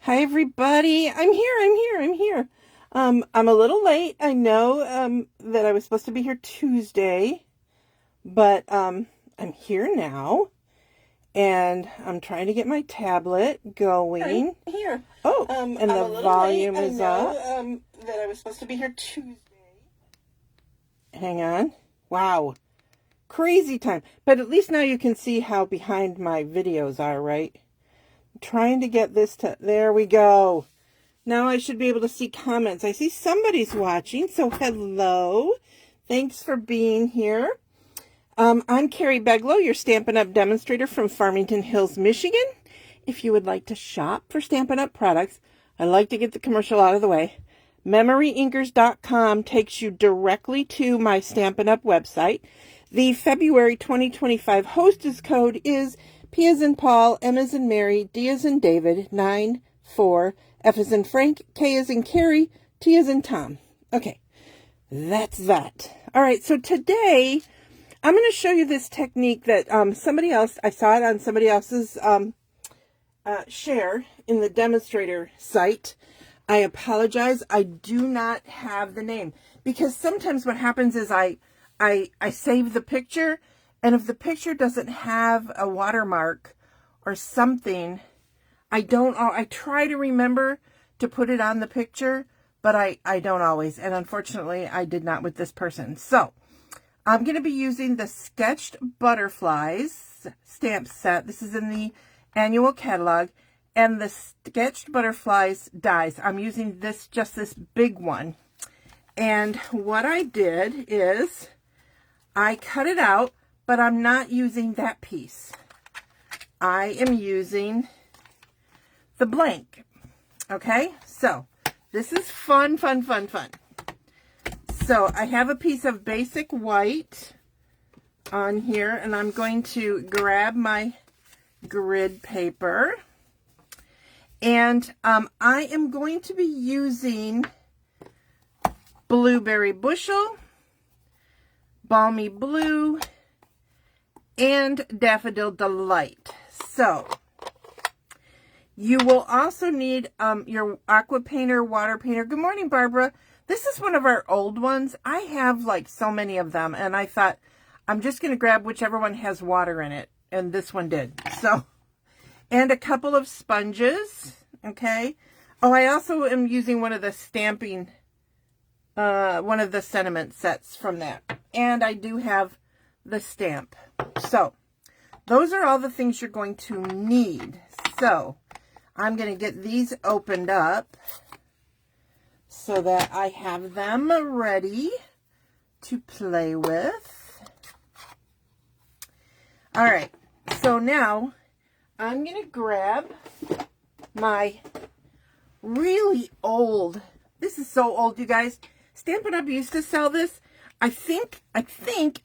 Hi everybody. I'm here. I'm a little late. I know that I was supposed to be here Tuesday, but I'm here now and I'm trying to get my tablet going. I'm here. Oh, and I'm the a little volume late. is I up. know that I was supposed to be here Tuesday. Hang on. Wow. Crazy time. But at least now you can see how behind my videos are, right? I'm trying to get this to, there we go. Now I should be able to see comments. I see somebody's watching, so hello. Thanks for being here. I'm Carrie Beglow, your Stampin' Up! Demonstrator from Farmington Hills, Michigan. If you would like to shop for Stampin' Up! Products, I'd like to get the commercial out of the way. MemoryINKers.com takes you directly to my Stampin' Up! Website. The February 2025 hostess code is P as in Paul, M as in Mary, D as in David, 94, F as in Frank, K as in Carrie, T as in Tom. Okay, that's that. All right, so today I'm going to show you this technique that somebody else, I saw it on somebody else's share in the demonstrator site. I apologize. I do not have the name because sometimes what happens is I save the picture, and if the picture doesn't have a watermark or something, I try to remember to put it on the picture, but I don't always. And unfortunately, I did not with this person. So I'm going to be using the Sketched Butterflies stamp set. This is in the annual catalog. And the Sketched Butterflies dies. I'm using just this big one. And what I did is I cut it out, but I'm not using that piece. I am using the blank. Okay, so this is fun. So I have a piece of basic white on here, and I'm going to grab my grid paper. And I am going to be using Blueberry Bushel, Balmy Blue, and Daffodil Delight. So you will also need your aqua painter, water painter. Good morning, Barbara. This is one of our old ones. I have like so many of them, and I thought I'm just going to grab whichever one has water in it, and this one did. So, and a couple of sponges, okay? Oh, I also am using one of the stamping, one of the sentiment sets from that. And I do have the stamp. So, those are all the things you're going to need. So, I'm going to get these opened up so that I have them ready to play with. All right, so now I'm going to grab my really old, this is so old, you guys. Stampin' Up! Used to sell this. I think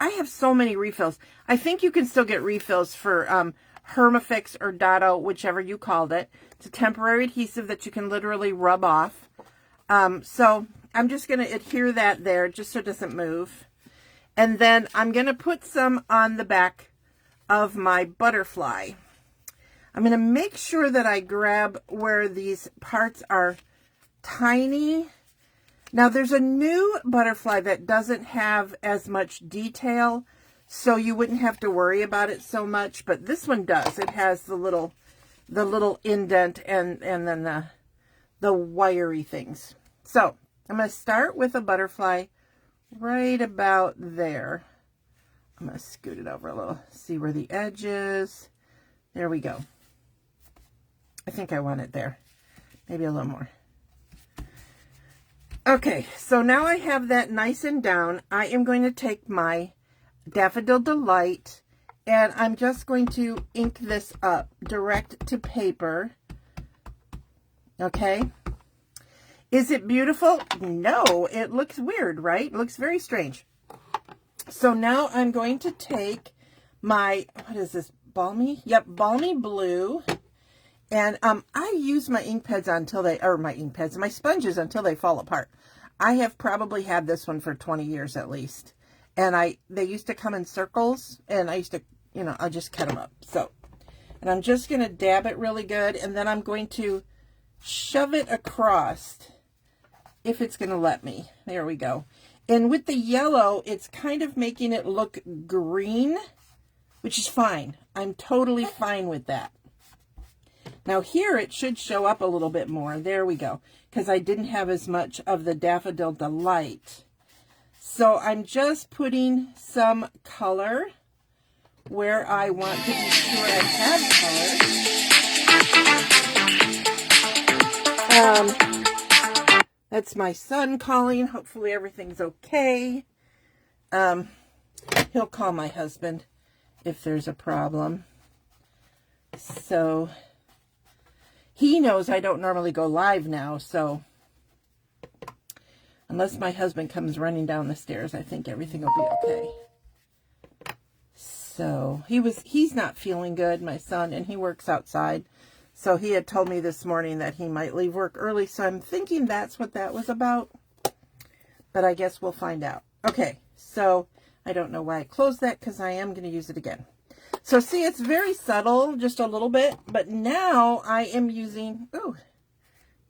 I have so many refills. I think you can still get refills for Hermafix or Dotto, whichever you called it. It's a temporary adhesive that you can literally rub off. So I'm just going to adhere that there just so it doesn't move. And then I'm going to put some on the back of my butterfly. I'm going to make sure that I grab where these parts are tiny. Now, there's a new butterfly that doesn't have as much detail, so you wouldn't have to worry about it so much, but this one does. It has the little indent and then the wiry things. So, I'm going to start with a butterfly right about there. I'm going to scoot it over a little, see where the edge is. There we go. I think I want it there. Maybe a little more. Okay, so now I have that nice and down. I am going to take my Daffodil Delight, and I'm just going to ink this up direct to paper. Okay. Is it beautiful? No, it looks weird, right? It looks very strange. So now I'm going to take my, what is this, Balmy? Yep, Balmy Blue. And I use my ink pads until they, or my ink pads, my sponges until they fall apart. I have probably had this one for 20 years at least. And they used to come in circles, and I used to, I just cut them up. So, and I'm just going to dab it really good, and then I'm going to shove it across if it's going to let me. There we go. And with the yellow, it's kind of making it look green, which is fine. I'm totally fine with that. Now here it should show up a little bit more. There we go. Because I didn't have as much of the Daffodil Delight. So I'm just putting some color where I want to be sure I have color. That's my son calling. Hopefully everything's okay. He'll call my husband if there's a problem. So he knows I don't normally go live now, so unless my husband comes running down the stairs, I think everything will be okay. So he's not feeling good, my son, and he works outside. So he had told me this morning that he might leave work early, so I'm thinking that's what that was about. But I guess we'll find out. Okay, so I don't know why I closed that because I am going to use it again. So see, it's very subtle, just a little bit. But now I am using, ooh,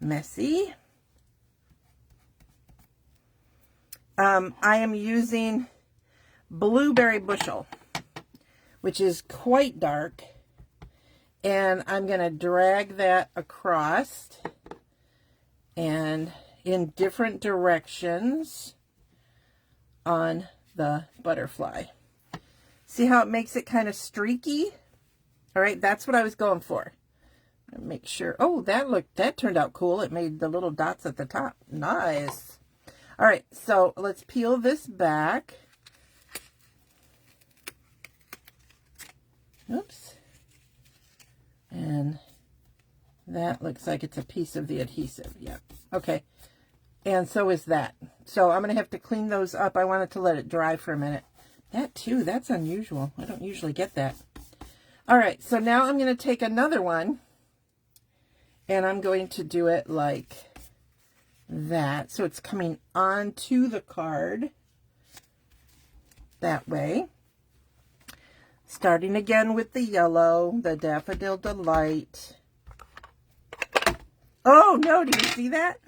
messy. I am using Blueberry Bushel, which is quite dark. And I'm going to drag that across and in different directions on the butterfly. See how it makes it kind of streaky? All right, that's what I was going for. Make sure. Oh, that turned out cool. It made the little dots at the top. Nice. All right, so let's peel this back. Oops. And that looks like it's a piece of the adhesive. Yeah. Okay. And so is that. So I'm going to have to clean those up. I wanted to let it dry for a minute. That too, that's unusual. I don't usually get that. All right. So now I'm going to take another one and I'm going to do it like that. So it's coming onto the card that way. Starting again with the yellow, the Daffodil Delight. Oh, no, do you see that?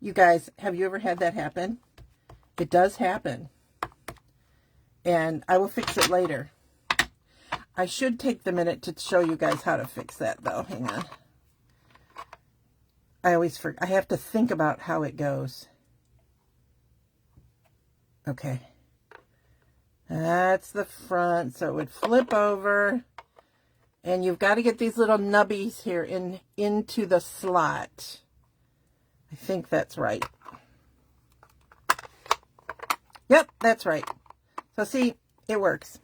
You guys, have you ever had that happen? It does happen. And I will fix it later. I should take the minute to show you guys how to fix that, though. Hang on. I always forget. I have to think about how it goes. Okay. That's the front, so it would flip over. And you've got to get these little nubbies here into the slot. I think that's right. Yep, that's right. So see, it works.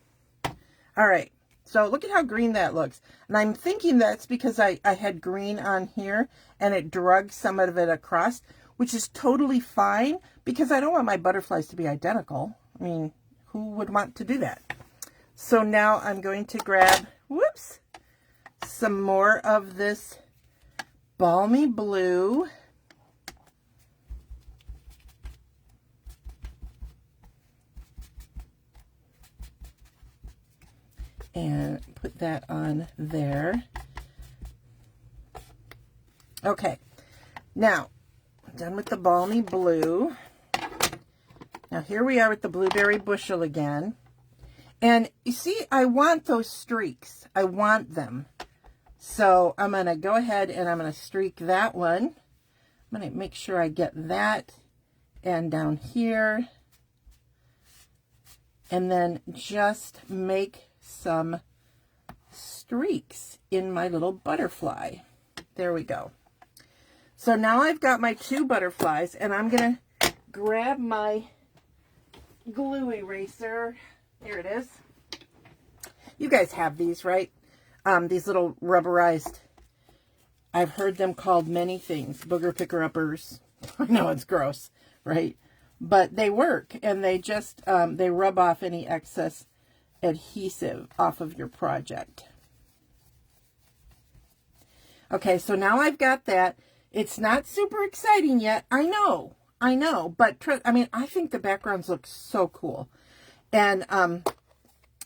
All right, so look at how green that looks. And I'm thinking that's because I had green on here and it drug some of it across, which is totally fine because I don't want my butterflies to be identical. I mean, who would want to do that? So now I'm going to grab, whoops, some more of this balmy blue. And put that on there. Okay, now I'm done with the balmy blue. Now here we are with the Blueberry Bushel again. And you see, I want those streaks. I want them. So I'm going to go ahead and I'm going to streak that one. I'm going to make sure I get that and down here. And then just make some streaks in my little butterfly. There we go. So now I've got my two butterflies and I'm going to grab my glue eraser. Here it is. You guys have these, right? These little rubberized, I've heard them called many things. Booger picker-uppers. I know it's gross, right? But they work and they just, they rub off any excess adhesive off of your project. Okay, so now I've got that. It's not super exciting yet. I know, but I mean, I think the backgrounds look so cool. And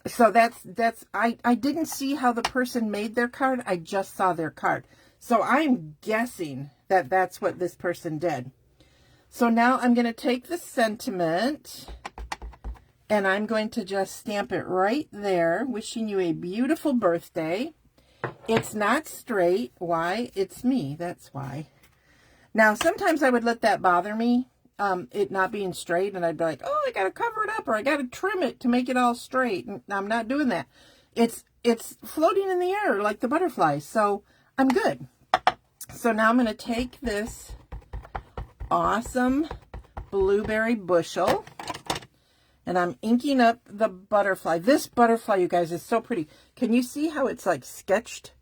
so that's I didn't see how the person made their card. I just saw their card. So I'm guessing that that's what this person did. So now I'm going to take the sentiment and I'm going to just stamp it right there. Wishing you a beautiful birthday. It's not straight. Why? It's me. That's why. Now, sometimes I would let that bother me, it not being straight, and I'd be like, oh, I got to cover it up, or I got to trim it to make it all straight. And I'm not doing that. It's floating in the air like the butterfly, so I'm good. So now I'm going to take this awesome blueberry bushel, and I'm inking up the butterfly. This butterfly, you guys, is so pretty. Can you see how it's like sketched?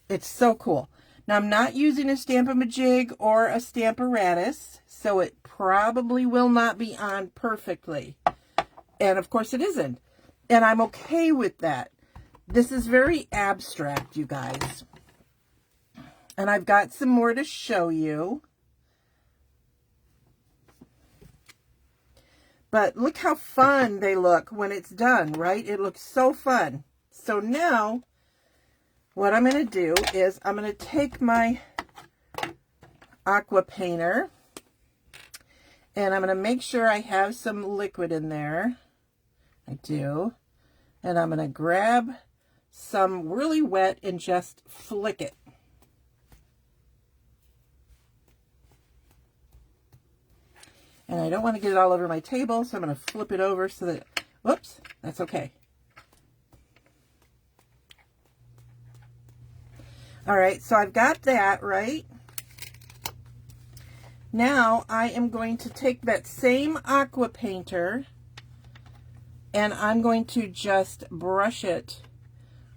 It's so cool. Now, I'm not using a Stamp-A-Majig or a Stamp-A-Ratus, so it probably will not be on perfectly. And, of course, it isn't. And I'm okay with that. This is very abstract, you guys. And I've got some more to show you. But look how fun they look when it's done, right? It looks so fun. So now, what I'm going to do is I'm going to take my aqua painter and I'm going to make sure I have some liquid in there. I do. And I'm going to grab some really wet and just flick it. And I don't want to get it all over my table, so I'm going to flip it over so that, whoops, that's okay. All right, so I've got that, right? Now I am going to take that same aqua painter and I'm going to just brush it.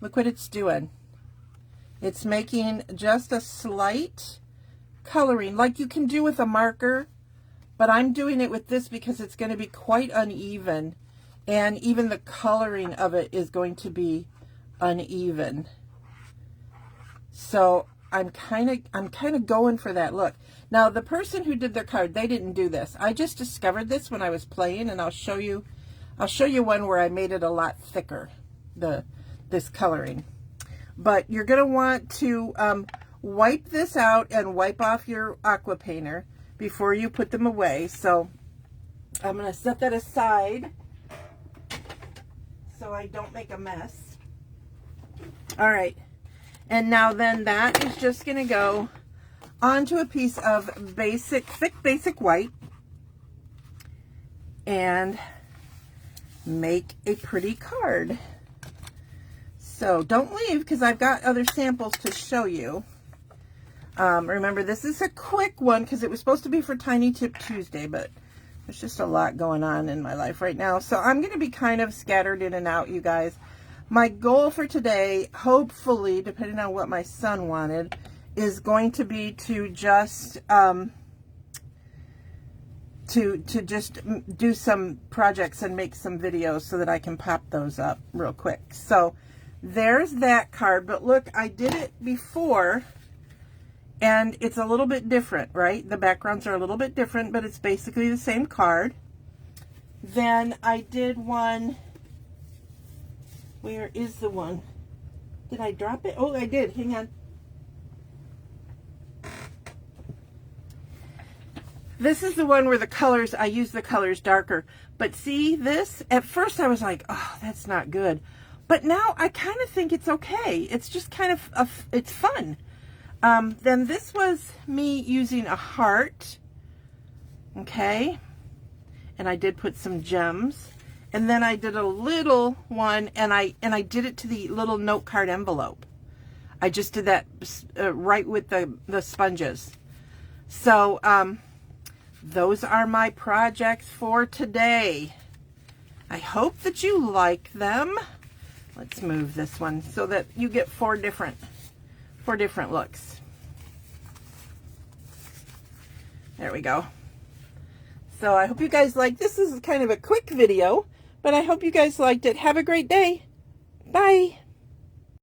Look what it's doing. It's making just a slight coloring like you can do with a marker. But I'm doing it with this because it's going to be quite uneven. And even the coloring of it is going to be uneven. So I'm kind of going for that look. Now, the person who did their card, they didn't do this. I just discovered this when I was playing, and I'll show you one where I made it a lot thicker, this coloring. But you're going to want to wipe this out and wipe off your aqua painter before you put them away. So I'm going to set that aside so I don't make a mess. All right. And now then that is just going to go onto a piece of thick basic white and make a pretty card. So don't leave because I've got other samples to show you. Remember, this is a quick one because it was supposed to be for Tiny Tip Tuesday, but there's just a lot going on in my life right now. So I'm going to be kind of scattered in and out, you guys. My goal for today, hopefully, depending on what my son wanted, is going to be to just just do some projects and make some videos so that I can pop those up real quick. So there's that card. But look, I did it before. And it's a little bit different, right? The backgrounds are a little bit different, but it's basically the same card. Then I did one. Where is the one? Did I drop it? Oh, I did. Hang on. This is the one where the colors, I use the colors darker. But see this? At first I was like, oh, that's not good. But now I kind of think it's okay. It's just kind of, it's fun. Then this was me using a heart, okay, and I did put some gems, and then I did a little one, and I did it to the little note card envelope. I just did that right with the sponges. So those are my projects for today. I hope that you like them. Let's move this one so that you get four different looks. There we go. So I hope you guys like this. This is kind of a quick video, but I hope you guys liked it. Have a great day. Bye.